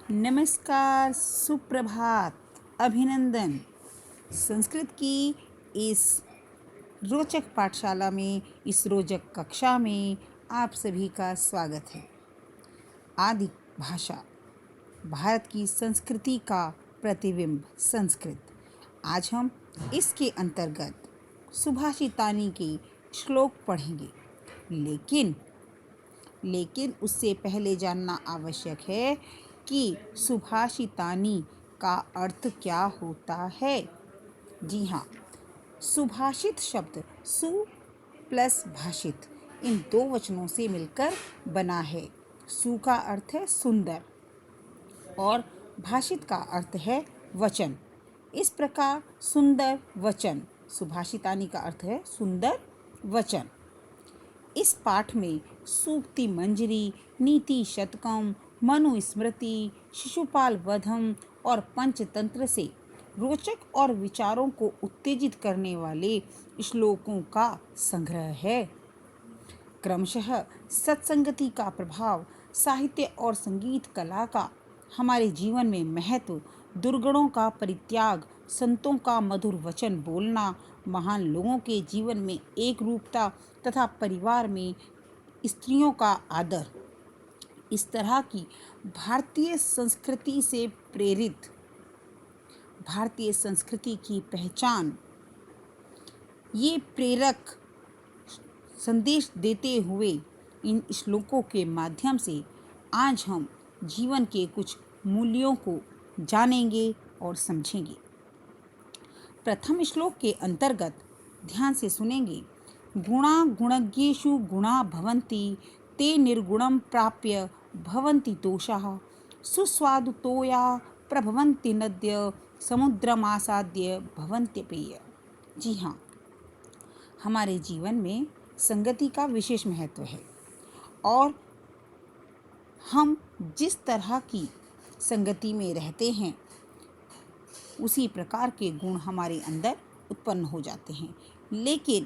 नमस्कार, सुप्रभात, अभिनंदन। संस्कृत की इस रोचक पाठशाला में, इस रोचक कक्षा में आप सभी का स्वागत है। आदि भाषा, भारत की संस्कृति का प्रतिबिंब संस्कृत। आज हम इसके अंतर्गत सुभाषितानी के श्लोक पढ़ेंगे। लेकिन उससे पहले जानना आवश्यक है कि सुभाषितानी का अर्थ क्या होता है। जी हाँ, सुभाषित शब्द सु प्लस भाषित इन दो वचनों से मिलकर बना है। सु का अर्थ है सुंदर और भाषित का अर्थ है वचन। इस प्रकार सुंदर वचन, सुभाषितानी का अर्थ है सुंदर वचन। इस पाठ में सूक्ति मंजरी, नीति शतकम, मनुस्मृति, शिशुपाल वधम और पंचतंत्र से रोचक और विचारों को उत्तेजित करने वाले श्लोकों का संग्रह है। क्रमशः सत्संगति का प्रभाव, साहित्य और संगीत कला का हमारे जीवन में महत्व, दुर्गुणों का परित्याग, संतों का मधुर वचन बोलना, महान लोगों के जीवन में एक रूपता तथा परिवार में स्त्रियों का आदर, इस तरह की भारतीय संस्कृति से प्रेरित भारतीय संस्कृति की पहचान, ये प्रेरक संदेश देते हुए इन श्लोकों के माध्यम से आज हम जीवन के कुछ मूल्यों को जानेंगे और समझेंगे। प्रथम श्लोक के अंतर्गत ध्यान से सुनेंगे। गुणा गुणज्ञेषु गुणा भवन्ति, ते निर्गुणं प्राप्य भवन्ति दोषाः, सुस्वादुतोया प्रभवन्ति नद्य, समुद्रमासाद्य भवन्त्यपेय। जी हाँ, हमारे जीवन में संगति का विशेष महत्व है और हम जिस तरह की संगति में रहते हैं उसी प्रकार के गुण हमारे अंदर उत्पन्न हो जाते हैं। लेकिन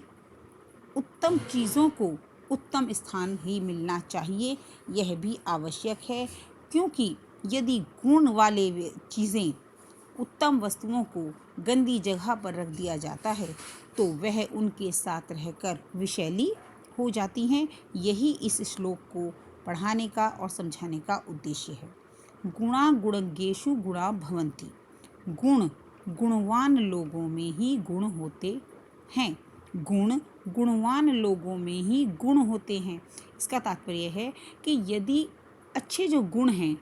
उत्तम चीज़ों को उत्तम स्थान ही मिलना चाहिए, यह भी आवश्यक है, क्योंकि यदि गुण वाले चीज़ें, उत्तम वस्तुओं को गंदी जगह पर रख दिया जाता है तो वह उनके साथ रहकर विषैली हो जाती हैं। यही इस श्लोक को पढ़ाने का और समझाने का उद्देश्य है। गुणा गुणज्ञेषु गुणा भवन्ति, गुण गुणवान लोगों में ही गुण होते हैं। गुण गुणवान लोगों में ही गुण होते हैं। इसका तात्पर्य है कि यदि अच्छे जो गुण हैं,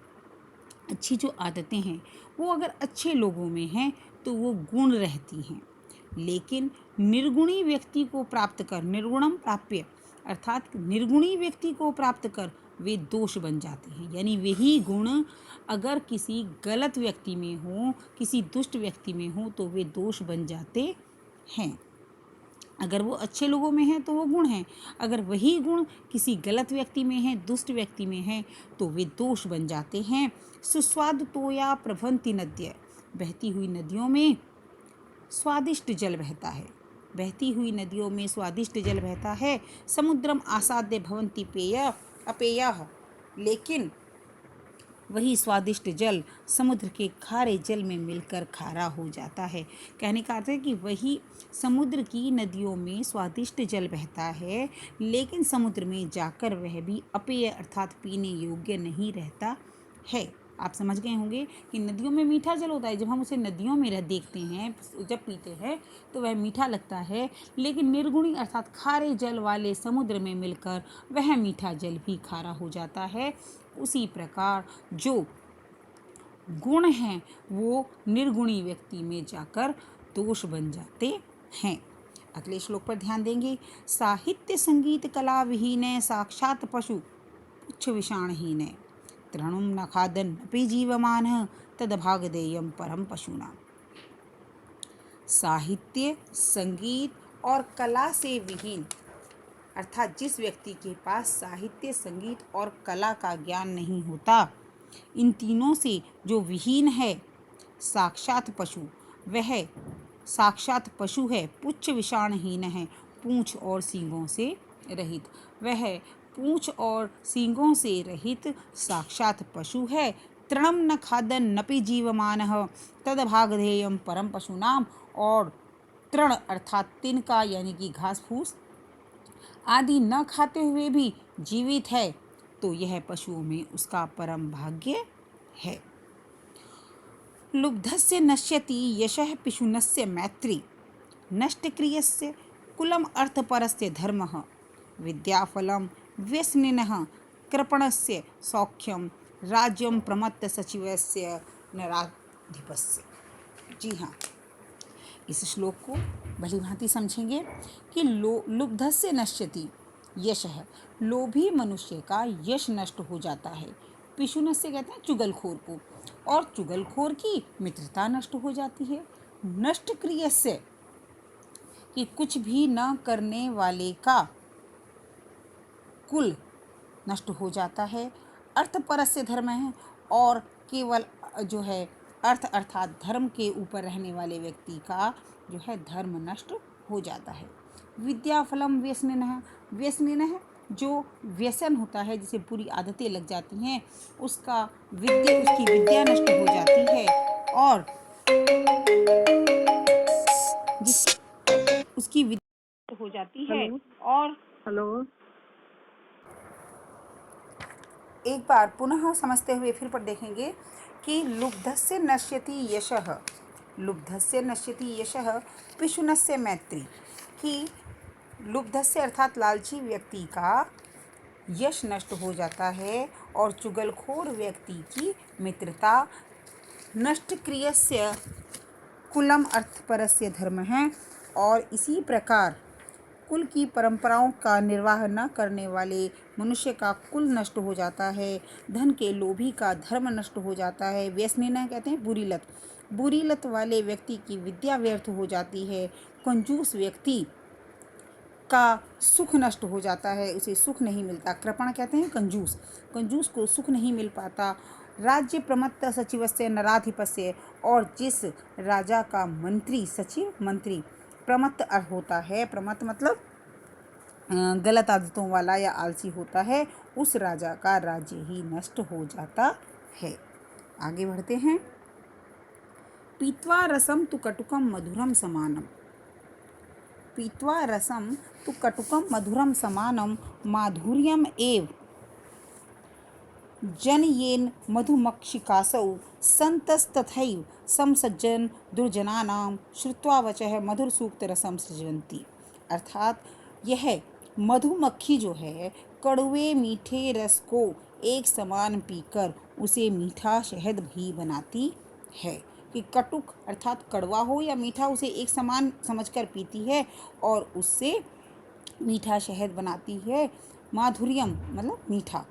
अच्छी जो आदतें हैं, वो अगर अच्छे लोगों में हैं तो वो गुण रहती हैं। लेकिन निर्गुणी व्यक्ति को प्राप्त कर, निर्गुणम प्राप्य, अर्थात निर्गुणी व्यक्ति को प्राप्त कर वे दोष बन जाते हैं। यानी वही गुण अगर किसी गलत व्यक्ति में हो, किसी दुष्ट व्यक्ति में हो तो वे दोष बन जाते हैं। अगर वो अच्छे लोगों में है तो वो गुण हैं, अगर वही गुण किसी गलत व्यक्ति में है, दुष्ट व्यक्ति में है तो वे दोष बन जाते हैं। सुस्वाद तोया प्रभवन्ति नद्य, बहती हुई नदियों में स्वादिष्ट जल बहता है, बहती हुई नदियों में स्वादिष्ट जल बहता है। समुद्रम आसाद्य भवन्ति पेय अपेयः, लेकिन वही स्वादिष्ट जल समुद्र के खारे जल में मिलकर खारा हो जाता है। कहने का अर्थ है कि वही समुद्र की नदियों में स्वादिष्ट जल बहता है, लेकिन समुद्र में जाकर वह भी अपेय अर्थात पीने योग्य नहीं रहता है। आप समझ गए होंगे कि नदियों में मीठा जल होता है, जब हम उसे नदियों में देखते हैं, जब पीते हैं तो वह मीठा लगता है, लेकिन निर्गुणी अर्थात खारे जल वाले समुद्र में मिलकर वह मीठा जल भी खारा हो जाता है। उसी प्रकार जो गुण हैं वो निर्गुणी व्यक्ति में जाकर दोष बन जाते हैं। अगले श्लोक पर ध्यान देंगे। साहित्य संगीत कला विहीन, साक्षात पशु पुच्छ विषाणहीन, तृणुम न खादन अपि जीवमान, तदभागदेयम परम पशुना। साहित्य, संगीत और कला से विहीन, अर्थात जिस व्यक्ति के पास साहित्य, संगीत और कला का ज्ञान नहीं होता, इन तीनों से जो विहीन है, साक्षात पशु, वह साक्षात पशु है। पुच्छ विषाणहीन है, पूंछ और सींगों से रहित, वह पूंछ और सींगों से रहित साक्षात पशु है। तृणम न खादन नपि जीवमानः तदभागधेयम परम पशुनाम। और तृण अर्थात तिनका यानी कि घास फूस आदि न खाते हुए भी जीवित है तो यह पशुओं में उसका परम भाग्य है। लुब्धस्य नश्यति यशः पिशुनस्य मैत्री नष्टक्रियस्य कुलम अर्थपरस्य धर्मः विद्याफलं व्यसनिनः कृपणस्य सौख्यम राज्यम प्रमत्त सचिवस्य नराधिपस्य। जी हाँ, इस श्लोक को भली भांति समझेंगे कि लुब्धस्य नश्यति यशः, लोभी मनुष्य का यश नष्ट हो जाता है। पिशुनस्य कहते हैं चुगलखोर को, और चुगलखोर की मित्रता नष्ट हो जाती है। नष्ट क्रियस्य कि कुछ भी न करने वाले का कुल नष्ट हो जाता है। अर्थपरस्य धर्म है, और केवल जो है अर्थ अर्थात धर्म के ऊपर रहने वाले व्यक्ति का जो है धर्म नष्ट हो जाता है। विद्याफलम व्यसनिनः, व्यसनिनः जो व्यसन होता है, जिसे बुरी आदतें लग जाती हैं, उसकी विद्या नष्ट हो जाती है, और जिस उसकी विद्या हो जाती है। हेलो और हेलो। एक बार पुनः समझते हुए फिर पर देखेंगे कि लुब्धस्य नश्यति यशः, लुब्धस्य नश्यति यशः पिशुनस्य मैत्री, कि लुब्धस्य अर्थात लालची व्यक्ति का यश नष्ट हो जाता है और चुगलखोर व्यक्ति की मित्रता। नष्टक्रियस्य कुलम अर्थपरस्य धर्म है, और इसी प्रकार कुल की परंपराओं का निर्वाह न करने वाले मनुष्य का कुल नष्ट हो जाता है। धन के लोभी का धर्म नष्ट हो जाता है। व्यसनिना कहते हैं बुरी लत, बुरी लत वाले व्यक्ति की विद्या व्यर्थ हो जाती है। कंजूस व्यक्ति का सुख नष्ट हो जाता है, उसे सुख नहीं मिलता। कृपण कहते हैं कंजूस, कंजूस को सुख नहीं मिल पाता। राज्य प्रमत्त सचिवस्य नराधिपस्य, और जिस राजा का मंत्री, सचिव मंत्री प्रमत्त होता है, प्रमत्त मतलब गलत आदतों वाला या आलसी होता है, उस राजा का राज्य ही नष्ट हो जाता है। आगे बढ़ते हैं। पीत्वा रसम तु कटुकम मधुरम समानम, पीत्वा रसम तु कटुकम मधुरम समानम माधुर्यम एव जनयेन मधुमक्षिकासौ संतस्तथैव समसज्जन दुर्जनानां श्रुत्वा वचः मधुर सूक्त रसम सृजन्ति। अर्थात यह मधुमक्खी जो है कड़वे मीठे रस को एक समान पीकर उसे मीठा शहद भी बनाती है। कि कटुक अर्थात कड़वा हो या मीठा, उसे एक समान समझकर पीती है और उससे मीठा शहद बनाती है। माधुर्यम मतलब मीठा,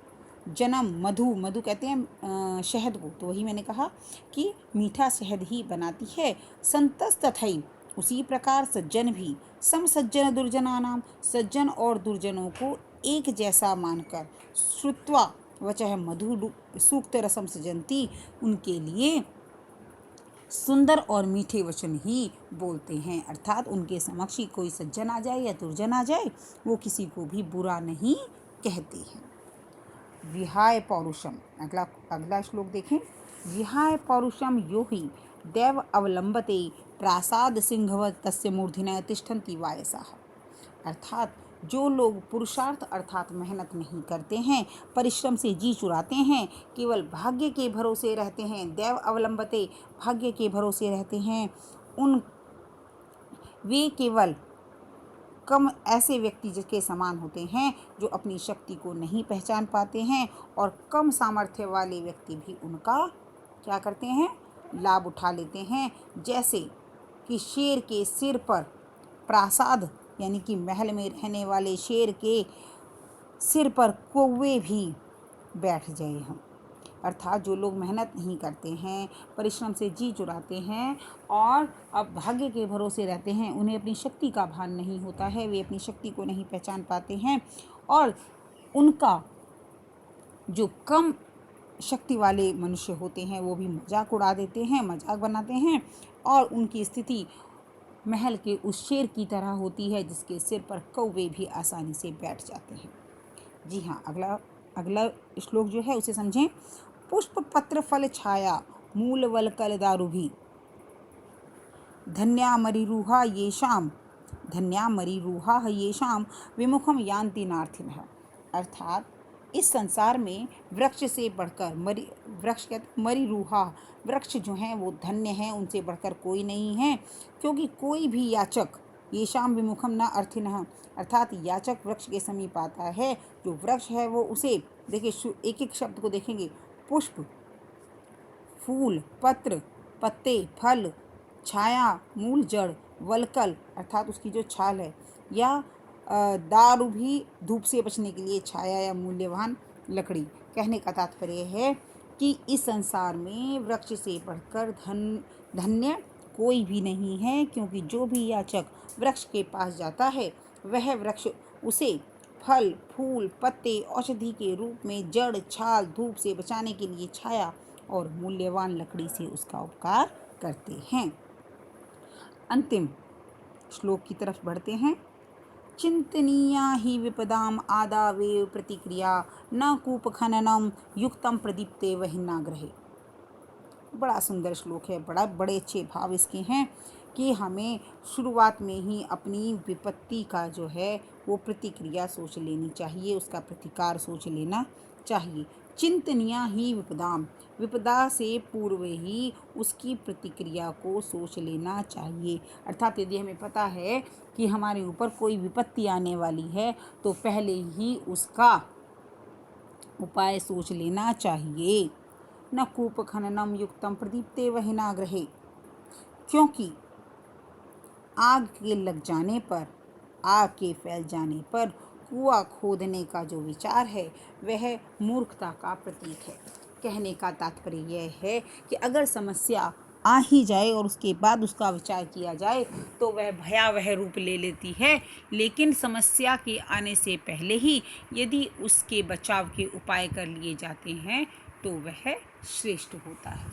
जन्म मधु, मधु कहते हैं शहद को, तो वही मैंने कहा कि मीठा शहद ही बनाती है। संतस तथई, उसी प्रकार सज्जन भी, सम सज्जन दुर्जनानाम, सज्जन और दुर्जनों को एक जैसा मानकर, श्रुत्वा वचः मधु सूक्त रसम सजंती, उनके लिए सुंदर और मीठे वचन ही बोलते हैं। अर्थात उनके समक्ष ही कोई सज्जन आ जाए या दुर्जन आ जाए, वो किसी को भी बुरा नहीं कहते हैं। विहाय पौरुषम, अगला श्लोक देखें। विहाय पौरुषम यो हि दैव अवलंबते प्रासाद सिंहवत तस्य मूर्धन्य तिष्ठन्ति वायसाः। अर्थात जो लोग पुरुषार्थ अर्थात मेहनत नहीं करते हैं, परिश्रम से जी चुराते हैं, केवल भाग्य के भरोसे रहते हैं, दैव अवलंबते भाग्य के भरोसे रहते हैं, उन वे केवल कम ऐसे व्यक्ति जिसके समान होते हैं जो अपनी शक्ति को नहीं पहचान पाते हैं, और कम सामर्थ्य वाले व्यक्ति भी उनका क्या करते हैं, लाभ उठा लेते हैं। जैसे कि शेर के सिर पर प्रासाद यानी कि महल में रहने वाले शेर के सिर पर कौवे भी बैठ जाए हों। अर्थात जो लोग मेहनत नहीं करते हैं, परिश्रम से जी चुराते हैं और अब भाग्य के भरोसे रहते हैं, उन्हें अपनी शक्ति का भान नहीं होता है, वे अपनी शक्ति को नहीं पहचान पाते हैं, और उनका जो कम शक्ति वाले मनुष्य होते हैं वो भी मजाक उड़ा देते हैं, मजाक बनाते हैं, और उनकी स्थिति महल के उस शेर की तरह होती है जिसके सिर पर कौवे भी आसानी से बैठ जाते हैं। जी हाँ, अगला श्लोक जो है उसे समझें। पुष्प पत्र फल छाया मूल वलकल दारुभी धन्या मरीरुहा येषाम विमुखम यान्ति नार्थिनः। अर्थात इस संसार में वृक्ष से बढ़कर मरीरुहा वृक्ष जो हैं वो धन्य हैं, उनसे बढ़कर कोई नहीं है, क्योंकि कोई भी याचक येषाम विमुखम न अर्थिनः अर्थात याचक वृक्ष के समीप आता है, जो वृक्ष है वो उसे देखिए, एक एक शब्द को देखेंगे, पुष्प, फूल, पत्र, पत्ते, फल, छाया, मूल, जड़, वलकल अर्थात उसकी जो छाल है, या दारू भी धूप से बचने के लिए छाया या मूल्यवान लकड़ी। कहने का तात्पर्य है कि इस संसार में वृक्ष से बढ़कर धन्य कोई भी नहीं है, क्योंकि जो भी याचक वृक्ष के पास जाता है वह वृक्ष उसे फल, फूल, पत्ते, औषधि के रूप में जड़, छाल, धूप से बचाने के लिए छाया और मूल्यवान लकड़ी से उसका उपकार करते हैं। अंतिम श्लोक की तरफ बढ़ते हैं। चिंतनीया ही विपदाम आदावेव प्रतिक्रिया न कूप खननम युक्तम प्रदीप्ते वहिनाग्रहे। बड़ा सुंदर श्लोक है, बड़े अच्छे भाव इसके हैं कि हमें शुरुआत में ही अपनी विपत्ति का जो है वो प्रतिक्रिया सोच लेनी चाहिए, उसका प्रतिकार सोच लेना चाहिए। चिंतनिया ही विपदाम, विपदा से पूर्व ही उसकी प्रतिक्रिया को सोच लेना चाहिए। अर्थात यदि हमें पता है कि हमारे ऊपर कोई विपत्ति आने वाली है तो पहले ही उसका उपाय सोच लेना चाहिए। न कूप खननम युक्तम प्रदीप्ते वहिनाग्रहे, क्योंकि आग के लग जाने पर, आग के फैल जाने पर कुआं खोदने का जो विचार है वह मूर्खता का प्रतीक है। कहने का तात्पर्य यह है कि अगर समस्या आ ही जाए और उसके बाद उसका विचार किया जाए तो वह भयावह रूप ले लेती है, लेकिन समस्या के आने से पहले ही यदि उसके बचाव के उपाय कर लिए जाते हैं तो वह श्रेष्ठ होता है।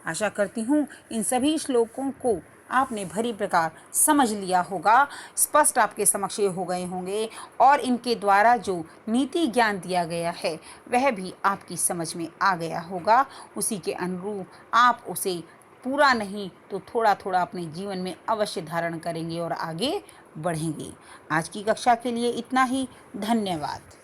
आशा करती हूँ इन सभी श्लोकों को आपने भली प्रकार समझ लिया होगा, स्पष्ट आपके समक्ष हो गए होंगे और इनके द्वारा जो नीति ज्ञान दिया गया है वह भी आपकी समझ में आ गया होगा। उसी के अनुरूप आप उसे पूरा नहीं तो थोड़ा थोड़ा अपने जीवन में अवश्य धारण करेंगे और आगे बढ़ेंगे। आज की कक्षा के लिए इतना ही। धन्यवाद।